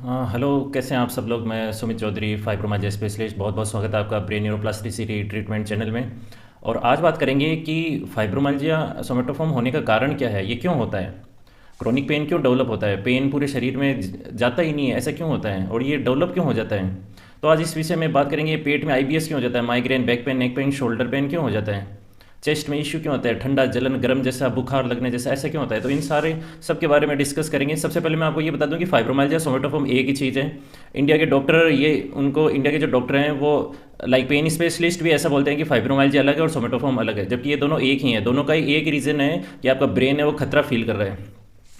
हाँ हेलो, कैसे हैं आप सब लोग। मैं सुमित चौधरी, फाइब्रोमाइल्जिया स्पेशलिस्ट। बहुत बहुत स्वागत है आपका ब्रेन न्यूरोप्लास्टिसिटी ट्रीटमेंट चैनल में। और आज बात करेंगे कि फाइब्रोमाइल्जिया सोमेटोफॉर्म होने का कारण क्या है, ये क्यों होता है, क्रोनिक पेन क्यों डेवलप होता है, पेन पूरे शरीर में जाता ही नहीं है, ऐसा क्यों होता है और ये डेवलप क्यों हो जाता है। तो आज इस विषय में बात करेंगे, पेट में आईबीएस क्यों हो जाता है, migraine, back pain, neck pain, shoulder pain क्यों हो जाता है, चेस्ट में इश्यू क्यों होता है, ठंडा, जलन, गर्म जैसा, बुखार लगने जैसा, ऐसा क्यों होता है। तो इन सारे सब के बारे में डिस्कस करेंगे। सबसे पहले मैं आपको ये बता दूं कि फाइब्रोमाइल्जिया सोमेटोफॉर्म एक ही चीज़ है। इंडिया के डॉक्टर, ये उनको इंडिया के जो डॉक्टर हैं वो लाइक पेन स्पेशलिस्ट भी ऐसा बोलते हैं कि फाइब्रोमाइल्जिया अलग है और सोमेटोफॉर्म अलग है, जबकि ये दोनों एक ही हैं। दोनों का ही एक रीज़न है कि आपका ब्रेन है वो खतरा फील कर रहा है।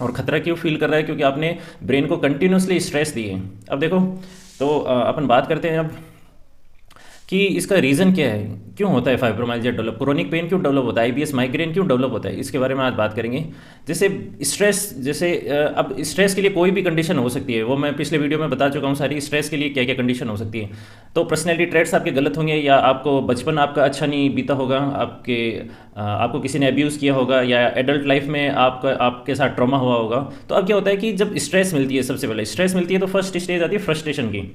और खतरा क्यों फील कर रहा है, क्योंकि आपने ब्रेन को कंटिन्यूसली स्ट्रेस दिए। अब देखो, तो अपन बात करते हैं अब कि इसका रीज़न क्या है, क्यों होता है फाइब्रोमाइल्जिया डेवलप, क्रोनिक पेन क्यों डेवलप होता है, आईबीएस, माइग्रेन क्यों डेवलप होता है, इसके बारे में आज बात करेंगे। जैसे स्ट्रेस, जैसे अब स्ट्रेस के लिए कोई भी कंडीशन हो सकती है, वो मैं पिछले वीडियो में बता चुका हूँ सारी, स्ट्रेस के लिए क्या क्या कंडीशन हो सकती है। तो पर्सनैलिटी ट्रेट्स आपके गलत होंगे, या आपको बचपन आपका अच्छा नहीं बीता होगा, आपको किसी ने अब्यूज़ किया होगा, या एडल्ट लाइफ में आपके साथ ट्रॉमा हुआ होगा। तो अब क्या होता है कि जब स्ट्रेस मिलती है, सबसे पहले स्ट्रेस मिलती है तो फर्स्ट स्टेज आती है फ्रस्ट्रेशन की।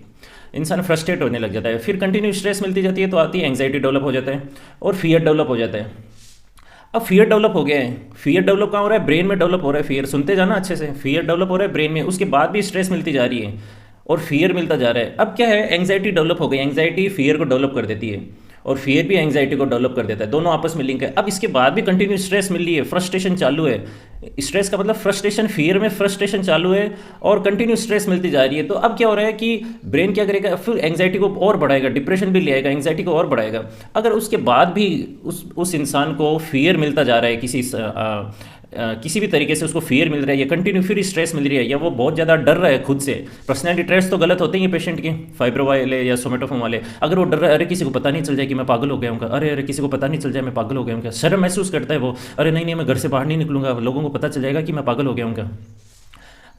इंसान फ्रस्ट्रेट होने लग जाता है, फिर कंटिन्यू स्ट्रेस मिलती जाती है तो आती है एंग्जाइटी डेवलप हो जाता है, और फियर डेवलप हो जाता है। अब फियर डेवलप हो गया है, फियर डेवलप कहाँ हो रहा है, ब्रेन में डेवलप हो रहा है। फियर सुनते जाना अच्छे से, फियर डेवलप हो रहा है ब्रेन में, उसके बाद भी स्ट्रेस मिलती जा रही है और फियर मिलता जा रहा है। अब क्या है, एंग्जाइटी डेवलप हो गई, एंग्जाइटी फियर को डेवलप कर देती है और फियर भी एंग्जाइटी को डेवलप कर देता है, दोनों आपस में लिंक है। अब इसके बाद भी कंटिन्यू स्ट्रेस मिल रही है, फ्रस्ट्रेशन चालू है। स्ट्रेस का मतलब फ्रस्ट्रेशन, फियर में फ्रस्ट्रेशन चालू है और कंटिन्यू स्ट्रेस मिलती जा रही है। तो अब क्या हो रहा है कि ब्रेन क्या करेगा, फिर एंग्जाइटी को और बढ़ाएगा, डिप्रेशन भी ले आएगा, एंग्जाइटी को और बढ़ाएगा। अगर उसके बाद भी उस इंसान को फियर मिलता जा रहा है, किसी भी तरीके से उसको फियर मिल रहा है, या कंटिन्यू फिर स्ट्रेस मिल रही है, या वो बहुत ज़्यादा डर रहा है खुद से। पर्सनैलिटी ट्रेट्स तो गलत होते ही हैं पेशेंट के, फाइब्रो वाले या सोमेटोफॉर्म वाले। अगर वो डर रहा है, अरे किसी को पता नहीं चल जाए कि मैं पागल हो गया हूँ, अरे अरे किसी को पता नहीं चल जाए मैं पागल हो गया हूँ क्या, शर्म महसूस करता है वो, अरे नहीं नहीं मैं घर से बाहर नहीं निकलूंगा, लोगों को पता चल जाएगा कि मैं पागल हो गया हूँ क्या।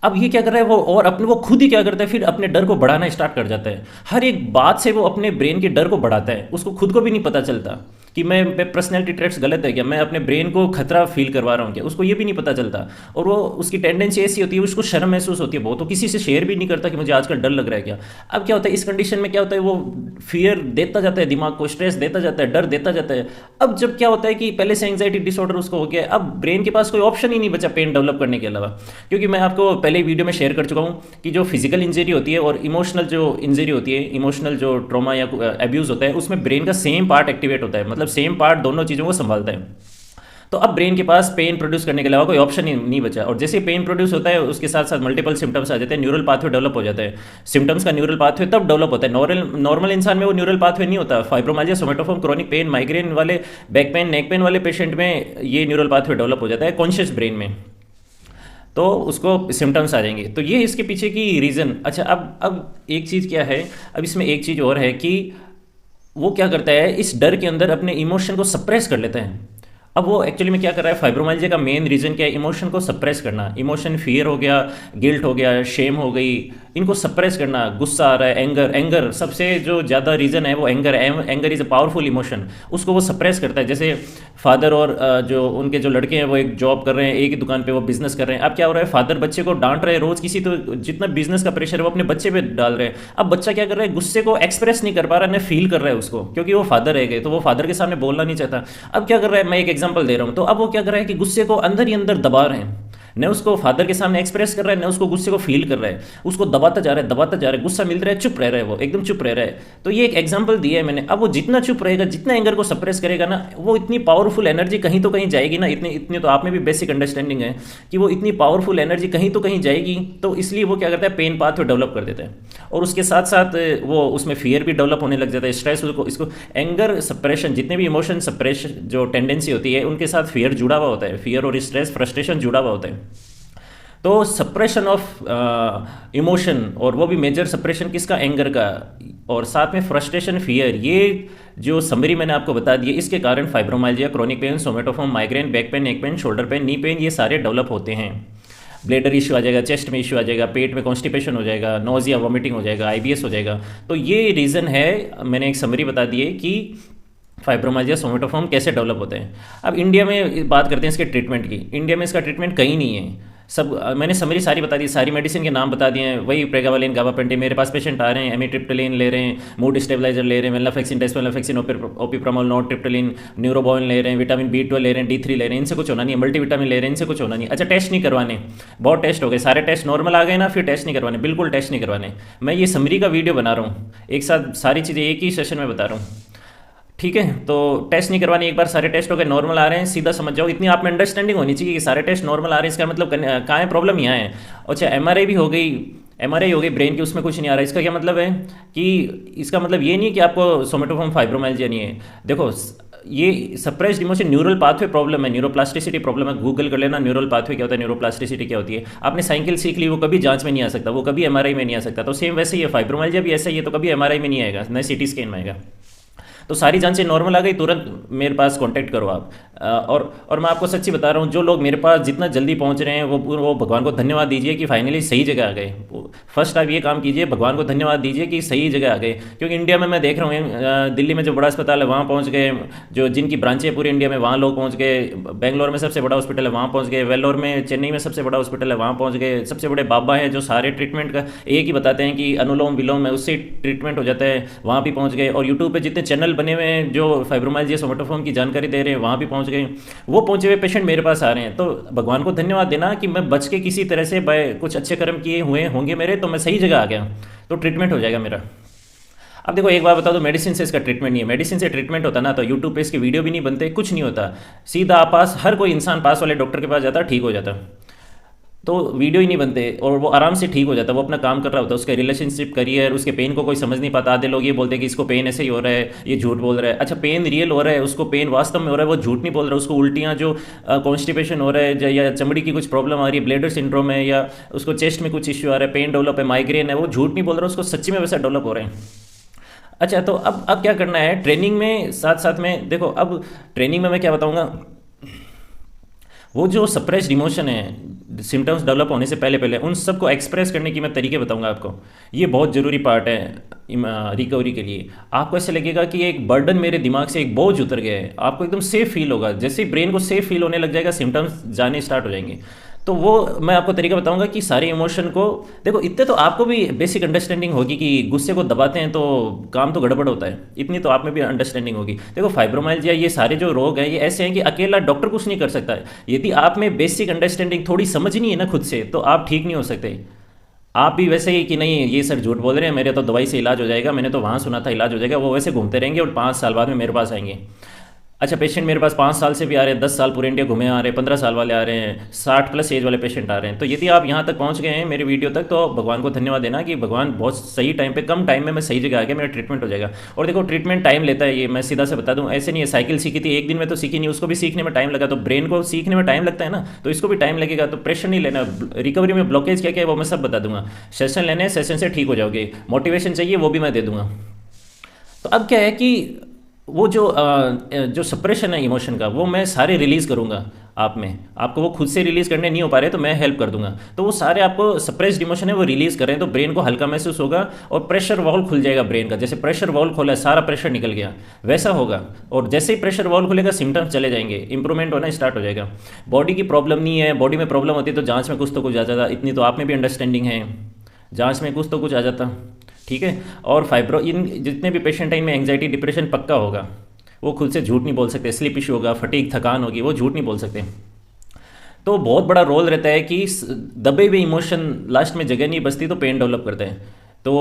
अब ये क्या कर रहा है वो, और अपने वो खुद ही क्या करता है, फिर अपने डर को बढ़ाना स्टार्ट कर जाता है। हर एक बात से वो अपने ब्रेन के डर को बढ़ाता है, उसको खुद को भी नहीं पता चलता कि मैं पर्सनैलिटी ट्रेट्स गलत है क्या, मैं अपने ब्रेन को खतरा फील करवा रहा हूँ क्या, उसको ये भी नहीं पता चलता। और वो उसकी टेंडेंसी ऐसी होती है, उसको शर्म महसूस होती है बहुत, तो किसी से शेयर भी नहीं करता कि मुझे आजकल डर लग रहा है क्या। अब क्या होता है इस कंडीशन में, क्या होता है वो फियर देता जाता है दिमाग को, स्ट्रेस देता जाता है, डर देता जाता है। अब जब क्या होता है कि पहले से एंग्जाइटी डिसऑर्डर उसको हो गया, अब ब्रेन के पास कोई ऑप्शन ही नहीं बचा पेन डेवलप करने के अलावा। क्योंकि मैं आपको पहले वीडियो में शेयर कर चुका हूँ कि जो फिजिकल इंजरी होती है और इमोशनल जो इंजरी होती है, इमोशनल जो ट्रॉमा या अब्यूज़ होता है, उसमें ब्रेन का सेम पार्ट एक्टिवेट होता है, मतलब सेम पार्ट दोनों चीज़ों को संभालता है। तो अब ब्रेन के पास पेन प्रोड्यूस करने के अलावा कोई ऑप्शन ही नहीं बचा, और जैसे पेन प्रोड्यूस होता है उसके साथ साथ मल्टीपल सिम्टम्स आ जाते हैं, न्यूरल पाथवे डेवलप हो जाता है। सिम्टम्स का न्यूरल पाथवे तब डेवलप होता है, नॉर्मल इंसान में वो न्यूरल पाथवे नहीं होता। Fibromyalgia somatoform, chronic pain, migraine वाले, बैक पेन, नेक पेन वाले पेशेंट में ये न्यूरल पाथवे डेवलप हो जाता है कॉन्शियस ब्रेन में, तो उसको सिम्टम्स आ जाएंगे। तो ये इसके पीछे की रीज़न। अच्छा, अब एक चीज़ क्या है, अब इसमें एक चीज़ और है कि वो क्या करता है, इस डर के अंदर अपने इमोशन को सप्रेस कर लेता है। अब वो एक्चुअली में क्या कर रहा है, फाइब्रोमाइल्जिया का मेन रीज़न क्या है, इमोशन को सप्रेस करना। इमोशन, फियर हो गया, गिल्ट हो गया, शेम हो गई, इनको सप्रेस करना। गुस्सा आ रहा है, एंगर सबसे जो ज़्यादा रीज़न है वो anger is a powerful emotion, उसको वो सप्रेस करता है। जैसे फादर और जो उनके जो लड़के हैं वो एक जॉब कर रहे हैं, एक ही दुकान पे वो बिजनेस कर रहे हैं। अब क्या हो रहा है, फादर बच्चे को डांट रहे हैं रोज़, किसी तो जितना बिजनेस का प्रेशर है वो अपने बच्चे पे डाल रहे हैं। अब बच्चा क्या कर रहा है, गुस्से को एक्सप्रेस नहीं कर पा रहा, ना फील कर रहा है उसको, क्योंकि वो फादर रह गए तो वो फादर के सामने बोलना नहीं चाहता। अब क्या कर रहा है, मैं एक एग्जाम्पल दे रहा हूँ, तो अब वो क्या कर रहा है कि गुस्से को अंदर ही अंदर दबा रहे हैं, न उसको फादर के सामने एक्सप्रेस कर रहा है, न उसको गुस्से को फील कर रहा है, उसको दबाता जा रहा है, दबाता जा रहा है। गुस्सा मिल रहा है, चुप रह रहा है, वो एकदम चुप रह रहा है। तो ये एक एग्जांपल दिया है मैंने। अब वो जितना चुप रहेगा, जितना एंगर को सप्रेस करेगा ना, वो इतनी पावरफुल एनर्जी कहीं तो कहीं जाएगी ना, इतनी इतनी तो आप में भी बेसिक अंडरस्टैंडिंग है कि वो इतनी पावरफुल एनर्जी कहीं तो कहीं जाएगी। तो इसलिए वो क्या करता है, पेन पाथ डेवलप कर देता है, और उसके साथ साथ वो उसमें फियर भी डेवलप होने लग जाता है, स्ट्रेस, उसको इसको एंगर सप्रेशन, जितने भी इमोशन सप्रेशन जो टेंडेंसी होती है उनके साथ फियर जुड़ा हुआ होता है, फियर और स्ट्रेस, फ्रस्ट्रेशन जुड़ा हुआ होता है। तो सप्रेशन ऑफ इमोशन, और वो भी मेजर सप्रेशन किसका, एंगर का, और साथ में फ्रस्ट्रेशन, फियर, ये जो समरी मैंने आपको बता दी, इसके कारण fibromyalgia, chronic pain, somatoform, migraine, back pain, neck pain, shoulder pain, knee pain, ये सारे डेवलप होते हैं। ब्लेडर इशू आ जाएगा, चेस्ट में इशू आ जाएगा, पेट में कॉन्स्टिपेशन हो जाएगा, नोजिया, वॉमिटिंग हो जाएगा, आईबीएस हो जाएगा। तो ये रीज़न है, मैंने एक समरी बता दी है कि फाइब्रोमाइल्जिया सोमेटोफॉर्म कैसे डेवलप होते हैं। अब इंडिया में बात करते हैं इसके ट्रीटमेंट की। इंडिया में इसका ट्रीटमेंट कहीं नहीं है। सब मैंने समरी सारी बता दी, सारी मेडिसिन के नाम बता दिए हैं, वही प्रेगावालिन, गाबापेंटिन। मेरे पास पेशेंट आ रहे हैं एमिट्रिप्टिलिन ले रहे हैं, मूड स्टेबलाइजर ले रहे हैं, वेलनाफेक्सिन, डेस्वेलनाफेक्सिन, ओपिप्रामोल, नॉरट्रिप्टिलिन, न्यूरोबॉइन ले रहे हैं, विटामिन B12 ले रहे हैं, D3 ले रहे हैं, इनसे कुछ होना नहीं है, मल्टीविटामिन ले रहे हैं, इनसे कुछ होना नहीं। अच्छा, टेस्ट नहीं करवाने, बहुत टेस्ट हो गए, सारे टेस्ट नॉर्मल आ गए ना, फिर टेस्ट नहीं करवाने, बिल्कुल टेस्ट नहीं करवाने। मैं ये समरी का वीडियो बना रहा हूँ, एक साथ सारी चीज़ें एक ही सेशन में बता रहा हूँ। ठीक है, तो टेस्ट नहीं करवाने, एक बार सारे टेस्ट हो गए, नॉर्मल आ रहे हैं, सीधा समझ जाओ। इतनी आप में अंडरस्टैंडिंग होनी चाहिए कि सारे टेस्ट नॉर्मल आ रहे हैं, इसका मतलब कहाँ है प्रॉब्लम, यहाँ है। अच्छा, एमआरआई भी हो गई, एमआरआई हो गई ब्रेन की, उसमें कुछ नहीं आ रहा है। इसका क्या मतलब है कि इसका मतलब ये नहीं है कि आपको सोमेटोफॉर्म फाइब्रोमाइल्जिया नहीं है। देखो, ये suppressed emotion neural pathway problem है, न्यूरोप्लास्टिसिटी प्रॉब्लम है। गूगल कर लेना न्यूरल पाथवे क्या होता है, न्यूरोप्लास्टिसिटी क्या होती है। आपने साइकिल सीख ली, वो कभी जांच में नहीं आ सकता, वो कभी एमआरआई में नहीं आ सकता। तो सेम वैसे ही है, फाइब्रोमाइल्जिया भी ऐसा ही है, तो कभी एमआरआई में नहीं आएगा, न सीटी स्कैन में आएगा। तो सारी जांचें नॉर्मल आ गई, तुरंत मेरे पास कांटेक्ट करो आप। और मैं आपको सच्ची बता रहा हूँ, जो लोग मेरे पास जितना जल्दी पहुँच रहे हैं वो भगवान को धन्यवाद दीजिए कि फाइनली सही जगह आ गए। फर्स्ट आप ये काम कीजिए, भगवान को धन्यवाद दीजिए कि सही जगह आ गए। क्योंकि इंडिया में मैं देख रहा हूँ, दिल्ली में जो बड़ा अस्पताल है वहाँ पहुँच गए, जो जिनकी ब्रांचें पूरी इंडिया में वहाँ लोग पहुँच गए, बेंगलोर में सबसे बड़ा हॉस्पिटल है वहाँ पहुँच गए, वेल्लोर में, चेन्नई में सबसे बड़ा हॉस्पिटल है वहाँ पहुँच गए। सबसे बड़े बाबा हैं जो सारे ट्रीटमेंट का एक ही बताते हैं कि अनुलोम विलोम है, उससे ट्रीटमेंट हो जाता है, वहाँ भी पहुँच गए। और यूट्यूब पर जितने चैनल बने हुए हैं जो फाइब्रोमाइल्जिया सोमेटोफॉर्म की जानकारी दे रहे हैं, वहाँ भी पहुँच गए। वो पहुँचे हुए पेशेंट मेरे पास आ रहे हैं, तो भगवान को धन्यवाद देना कि मैं बच के किसी तरह से कुछ अच्छे कर्म किए हुए होंगे मेरे, तो मैं सही जगह आ गया, तो ट्रीटमेंट हो जाएगा मेरा। अब देखो, एक बार बता दो, मेडिसिन से इसका ट्रीटमेंट नहीं है। मेडिसिन से ट्रीटमेंट होता ना तो यूट्यूब पे इसके वीडियो भी नहीं बनते, कुछ नहीं होता, सीधा आप पास हर कोई इंसान पास वाले डॉक्टर के पास जाता, ठीक हो जाता। तो वीडियो ही नहीं बनते और वो आराम से ठीक हो जाता है, वो अपना काम कर रहा होता है, उसका रिलेशनशिप, करियर, उसके पेन को कोई समझ नहीं पाता। आधे लोग ये बोलते हैं कि इसको पेन ऐसे ही हो रहा है, ये झूठ बोल रहा है। अच्छा, पेन रियल हो रहा है, उसको पेन वास्तव में हो रहा है, वो झूठ नहीं बोल रहा है। उसको उल्टियाँ, जो कॉन्स्टिपेशन हो रहा है, या चमड़ी की कुछ प्रॉब्लम आ रही है, ब्लेडर सिंड्रोम है, या उसको चेस्ट में कुछ इश्यू आ रहा है, पेन डेवलप है, माइग्रेन है, वो झूठ नहीं बोल रहा है, उसको सच्ची में वैसा डेवलप हो रहे हैं। अच्छा, तो अब क्या करना है ट्रेनिंग में, साथ साथ में देखो, अब ट्रेनिंग में मैं क्या बताऊँगा, वो जो सप्रेस्ड इमोशन है सिम्टम्स डेवलप होने से पहले पहले, उन सबको एक्सप्रेस करने की मैं तरीके बताऊंगा आपको। ये बहुत ज़रूरी पार्ट है रिकवरी के लिए। आपको ऐसे लगेगा कि एक बर्डन मेरे दिमाग से, एक बोझ उतर गया है, आपको एकदम सेफ फील होगा। जैसे ही ब्रेन को सेफ फील होने लग जाएगा, सिम्टम्स जाने स्टार्ट हो जाएंगे। तो वो मैं आपको तरीका बताऊंगा कि सारे इमोशन को देखो। इतने तो आपको भी बेसिक अंडरस्टैंडिंग होगी कि गुस्से को दबाते हैं तो काम तो गड़बड़ होता है, इतनी तो आप में भी अंडरस्टैंडिंग होगी। देखो, फाइब्रोमाइल्जिया, ये सारे जो रोग हैं, ये ऐसे हैं कि अकेला डॉक्टर कुछ नहीं कर सकता है। यदि आप में बेसिक अंडरस्टैंडिंग थोड़ी समझनी है ना खुद से, तो आप ठीक नहीं हो सकते। आप भी वैसे ही कि नहीं ये सर झूठ बोल रहे हैं, मेरे तो दवाई से इलाज हो जाएगा, मैंने तो वहाँ सुना था इलाज हो जाएगा, वो वैसे घूमते रहेंगे और 5 साल बाद में मेरे पास आएंगे। अच्छा, पेशेंट मेरे पास 5 साल से भी आ रहे हैं, 10 साल पूरे इंडिया घूमे आ रहे हैं, 15 साल वाले आ रहे हैं, 60+ एज वाले पेशेंट आ रहे हैं। तो यदि आप यहाँ तक पहुँच गए हैं मेरे वीडियो तक, तो भगवान को धन्यवाद देना कि भगवान बहुत सही टाइम पे, कम टाइम में मैं सही जगह आ गया, मेरा ट्रीटमेंट हो जाएगा। और देखो, ट्रीटमेंट टाइम लेता है, ये मैं सीधा से बता दूँ, ऐसे नहीं है साइकिल सीखी थी एक दिन में तो सीखी नहीं, उसको भी सीखने में टाइम लगा। तो ब्रेन को सीखने में टाइम लगता है ना, तो इसको भी टाइम लगेगा। तो प्रेशर नहीं लेना। रिकवरी में ब्लॉकेज क्या क्या है वो मैं सब बता दूंगा। सेशन लेने, सेशन से ठीक हो जाओगे। मोटिवेशन चाहिए वो भी मैं दे दूंगा। तो अब क्या है कि वो जो सप्रेशन है इमोशन का, वो मैं सारे रिलीज़ करूँगा आप में। आपको वो खुद से रिलीज़ करने नहीं हो पा रहे तो मैं हेल्प कर दूंगा। तो वो सारे आपको सप्रेस्ड इमोशन है वो रिलीज़ करें तो ब्रेन को हल्का महसूस होगा और प्रेशर वॉल्व खुल जाएगा ब्रेन का। जैसे प्रेशर वॉल्व खोला है, सारा प्रेशर निकल गया, वैसा होगा। और जैसे ही प्रेशर वॉल्व खुलेगा, सिम्टम्स चले जाएंगे, इंप्रूवमेंट होना स्टार्ट हो जाएगा। बॉडी की प्रॉब्लम नहीं है, बॉडी में प्रॉब्लम होती है तो जाँच में कुछ तो कुछ आ जाता, इतनी तो आप में भी अंडरस्टैंडिंग है, जाँच में कुछ तो कुछ आ जाता। ठीक है। और फाइब्रो, इन जितने भी पेशेंट हैं इनमें एंग्जाइटी, डिप्रेशन पक्का होगा। वो खुद से झूठ नहीं बोल सकते। स्लीप इशू होगा, फटीग, थकान होगी, वो झूठ नहीं बोल सकते। तो बहुत बड़ा रोल रहता है कि दबे हुए इमोशन लास्ट में जगह नहीं बचती तो पेन डेवलप करते हैं। तो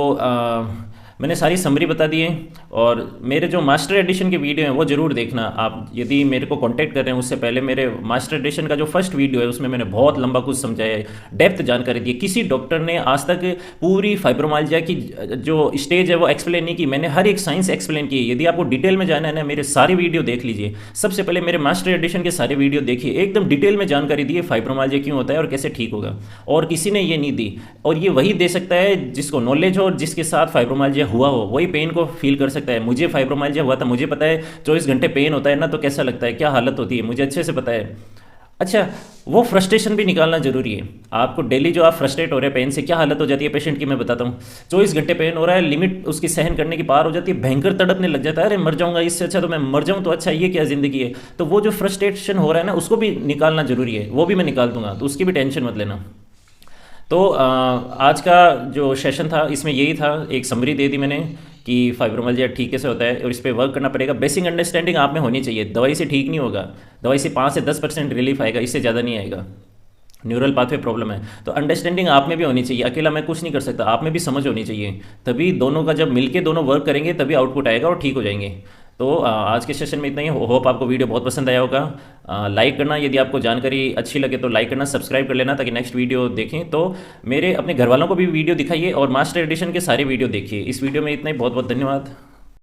मैंने सारी समरी बता दी है। और मेरे जो मास्टर एडिशन के वीडियो हैं वो ज़रूर देखना आप, यदि मेरे को कांटेक्ट कर रहे हैं उससे पहले। मेरे मास्टर एडिशन का जो फर्स्ट वीडियो है उसमें मैंने बहुत लंबा कुछ समझाया है, डेप्थ जानकारी दी। किसी डॉक्टर ने आज तक पूरी फाइब्रोमाइल्जिया की जो स्टेज है वो एक्सप्लेन नहीं की, मैंने हर एक साइंस एक्सप्लेन की। यदि आपको डिटेल में जाना है ना, मेरे सारे वीडियो देख लीजिए। सबसे पहले मेरे मास्टर एडिशन के सारे वीडियो देखिए, एकदम डिटेल में जानकारी दी है फाइब्रोमाइल्जिया क्यों होता है और कैसे ठीक होगा। और किसी ने ये नहीं दी, और ये वही दे सकता है जिसको नॉलेज हो और जिसके साथ फाइब्रोमाइल्जिया हुआ हो, वही पेन को फील कर सकता है। मुझे फाइब्रोमाइल्जिया हुआ था, मुझे पता है 24 घंटे पेन होता है ना तो कैसा लगता है, क्या हालत होती है, मुझे अच्छे से पता है। अच्छा, वो फ्रस्ट्रेशन भी निकालना ज़रूरी है। आपको डेली जो आप फ्रस्ट्रेट हो रहे हैं पेन से, क्या हालत हो जाती है पेशेंट की मैं बताता हूँ। 24 घंटे पेन हो रहा है, लिमिट उसकी सहन करने की पार हो जाती है, भयंकर तड़पने लग जाता है, अरे मर जाऊंगा, इससे अच्छा तो मैं मर जाऊँ तो अच्छा, ये क्या ज़िंदगी है। तो वो जो फ्रस्ट्रेशन हो रहा है ना, उसको भी निकालना ज़रूरी है, वो भी मैं निकाल दूंगा, तो उसकी भी टेंशन मत लेना। तो आज का जो सेशन था इसमें यही था, एक समरी दे दी मैंने कि फाइब्रोमियल्जिया ठीक कैसे होता है और इस पे वर्क करना पड़ेगा। बेसिक अंडरस्टैंडिंग आप में होनी चाहिए, दवाई से ठीक नहीं होगा। दवाई से 5 से 10% रिलीफ आएगा, इससे ज़्यादा नहीं आएगा। न्यूरल पाथवे प्रॉब्लम है तो अंडरस्टैंडिंग आप में भी होनी चाहिए, अकेला मैं कुछ नहीं कर सकता, आप में भी समझ होनी चाहिए। तभी दोनों का जब मिलके दोनों वर्क करेंगे तभी आउटपुट आएगा और ठीक हो जाएंगे। तो आज के सेशन में इतना ही। होप आपको वीडियो बहुत पसंद आया होगा। लाइक करना, यदि आपको जानकारी अच्छी लगे तो लाइक करना, सब्सक्राइब कर लेना ताकि नेक्स्ट वीडियो देखें। तो मेरे अपने घर वालों को भी वीडियो दिखाइए और मास्टर एडिशन के सारे वीडियो देखिए। इस वीडियो में इतना ही, बहुत बहुत धन्यवाद।